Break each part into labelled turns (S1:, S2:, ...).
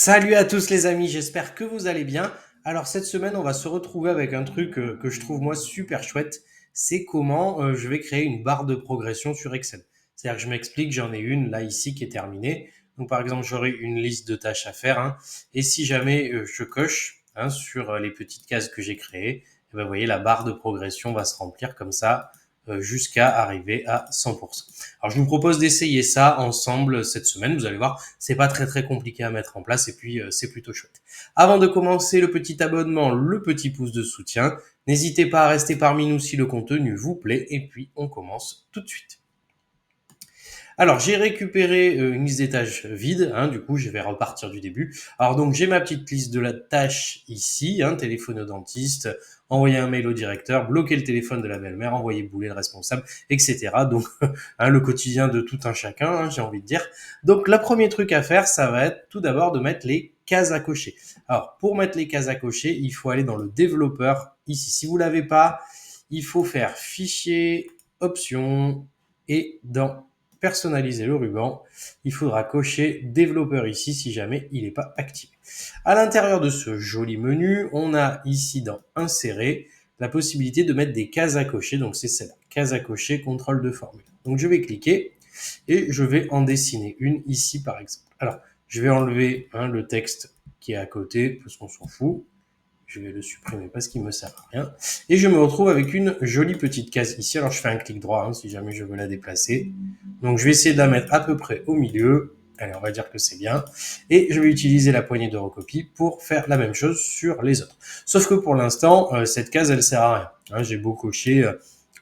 S1: Salut à tous les amis, j'espère que vous allez bien. Alors cette semaine, on va se retrouver avec un truc que je trouve moi super chouette. C'est comment je vais créer une barre de progression sur Excel. C'est-à-dire que je m'explique, j'en ai une là ici qui est terminée. Donc par exemple, j'aurai une liste de tâches à faire, hein. Et si jamais je coche, hein, sur les petites cases que j'ai créées, eh ben, vous voyez, la barre de progression va se remplir comme ça jusqu'à arriver à 100%. Alors je vous propose d'essayer ça ensemble cette semaine. Vous allez voir, c'est pas très compliqué à mettre en place et puis c'est plutôt chouette. Avant de commencer, le petit abonnement, le petit pouce de soutien. N'hésitez pas à rester parmi nous si le contenu vous plaît et puis on commence tout de suite. Alors, j'ai récupéré une liste des tâches vide, hein, du coup, je vais repartir du début. Alors, donc, j'ai ma petite liste de la tâche ici, hein, téléphoner au dentiste, envoyer un mail au directeur, bloquer le téléphone de la belle-mère, envoyer bouler le responsable, etc. Donc, hein, le quotidien de tout un chacun, hein, j'ai envie de dire. Donc, le premier truc à faire, ça va être tout d'abord de mettre les cases à cocher. Alors, pour mettre les cases à cocher, il faut aller dans le développeur ici. Si vous l'avez pas, il faut faire fichier, options, et dans personnaliser le ruban, il faudra cocher développeur ici si jamais il n'est pas activé. À l'intérieur de ce joli menu, on a ici dans insérer la possibilité de mettre des cases à cocher. Donc c'est celle-là, case à cocher, contrôle de formule. Donc je vais cliquer et je vais en dessiner une ici par exemple. Alors je vais enlever le texte qui est à côté parce qu'on s'en fout. Je vais le supprimer parce qu'il me sert à rien. Et je me retrouve avec une jolie petite case ici. Alors je fais un clic droit si jamais je veux la déplacer. Donc je vais essayer de la mettre à peu près au milieu. Allez, on va dire que c'est bien. Et je vais utiliser la poignée de recopie pour faire la même chose sur les autres. Sauf que pour l'instant, cette case, elle sert à rien. J'ai beau cocher,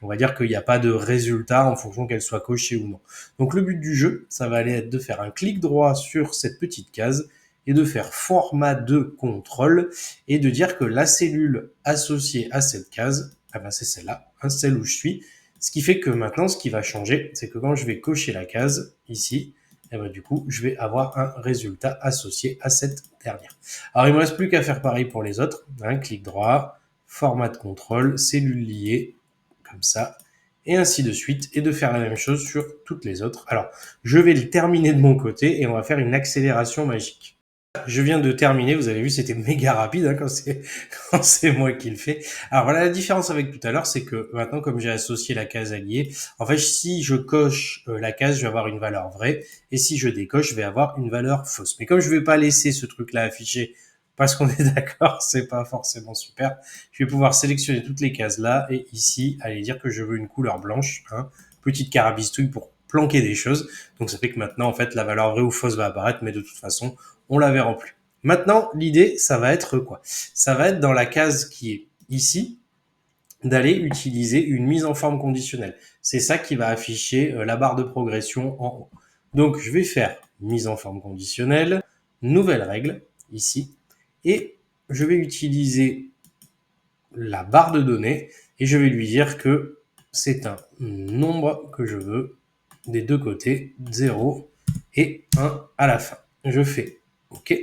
S1: on va dire qu'il n'y a pas de résultat en fonction qu'elle soit cochée ou non. Donc le but du jeu, ça va aller être de faire un clic droit sur cette petite case et de faire format de contrôle et de dire que la cellule associée à cette case, c'est celle-là, celle où je suis. Ce qui fait que maintenant, ce qui va changer, c'est que quand je vais cocher la case ici, du coup, je vais avoir un résultat associé à cette dernière. Alors, il ne me reste plus qu'à faire pareil pour les autres. Clic droit, format de contrôle, cellule liée, comme ça, et ainsi de suite, et de faire la même chose sur toutes les autres. Alors, je vais le terminer de mon côté et on va faire une accélération magique. Je viens de terminer, vous avez vu, c'était méga rapide quand c'est moi qui le fais. Alors voilà, la différence avec tout à l'heure, c'est que maintenant, comme j'ai associé la case alliée, en fait, si je coche la case, je vais avoir une valeur vraie, et si je décoche, je vais avoir une valeur fausse. Mais comme je vais pas laisser ce truc-là affiché, parce qu'on est d'accord, c'est pas forcément super, je vais pouvoir sélectionner toutes les cases là, et ici, aller dire que je veux une couleur blanche, petite carabistouille pour planquer des choses. Donc ça fait que maintenant, en fait, la valeur vraie ou fausse va apparaître, mais de toute façon, on la verra plus. Maintenant, l'idée, ça va être quoi? Ça va être dans la case qui est ici, d'aller utiliser une mise en forme conditionnelle. C'est ça qui va afficher la barre de progression en haut. Donc, je vais faire mise en forme conditionnelle, nouvelle règle, ici, et je vais utiliser la barre de données et je vais lui dire que c'est un nombre que je veux des deux côtés, 0 et 1 à la fin. Je fais OK.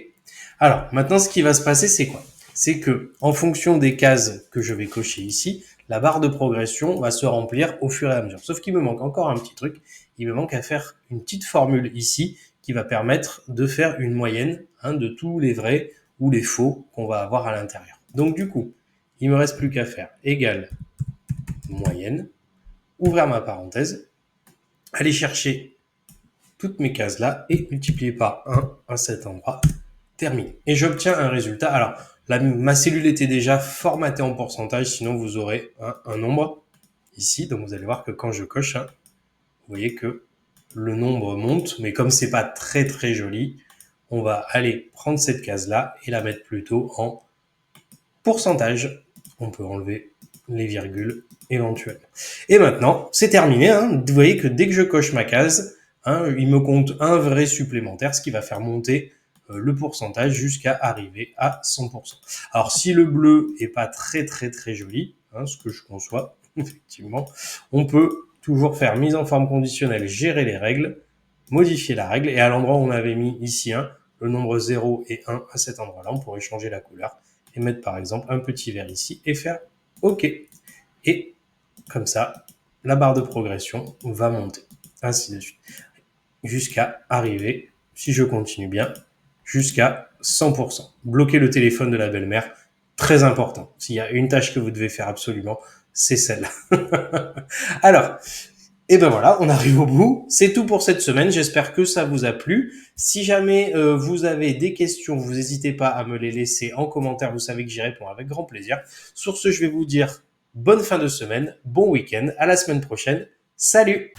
S1: Alors, maintenant, ce qui va se passer, c'est quoi? C'est que, en fonction des cases que je vais cocher ici, la barre de progression va se remplir au fur et à mesure. Sauf qu'il me manque encore un petit truc. Il me manque à faire une petite formule ici qui va permettre de faire une moyenne de tous les vrais ou les faux qu'on va avoir à l'intérieur. Donc, du coup, il me reste plus qu'à faire égal moyenne, ouvrir ma parenthèse, aller chercher toutes mes cases là et multiplier par 1 à cet endroit, terminé. Et j'obtiens un résultat. Alors, ma cellule était déjà formatée en pourcentage, sinon vous aurez un nombre ici. Donc vous allez voir que quand je coche, vous voyez que le nombre monte, mais comme c'est pas très joli, on va aller prendre cette case là et la mettre plutôt en pourcentage. On peut enlever les virgules éventuellement. Et maintenant, c'est terminé. Vous voyez que dès que je coche ma case, il me compte un vrai supplémentaire, ce qui va faire monter le pourcentage jusqu'à arriver à 100%. Alors, si le bleu est pas très joli, ce que je conçois, effectivement, on peut toujours faire mise en forme conditionnelle, gérer les règles, modifier la règle, et à l'endroit où on avait mis ici le nombre 0 et 1 à cet endroit-là, on pourrait changer la couleur et mettre par exemple un petit vert ici et faire OK. Et comme ça, la barre de progression va monter, ainsi de suite, jusqu'à arriver, si je continue bien, jusqu'à 100%. Bloquer le téléphone de la belle-mère, très important. S'il y a une tâche que vous devez faire absolument, c'est celle-là. Alors, et ben voilà, on arrive au bout. C'est tout pour cette semaine. J'espère que ça vous a plu. Si jamais vous avez des questions, vous n'hésitez pas à me les laisser en commentaire. Vous savez que j'y réponds avec grand plaisir. Sur ce, je vais vous dire bonne fin de semaine, bon week-end, à la semaine prochaine. Salut!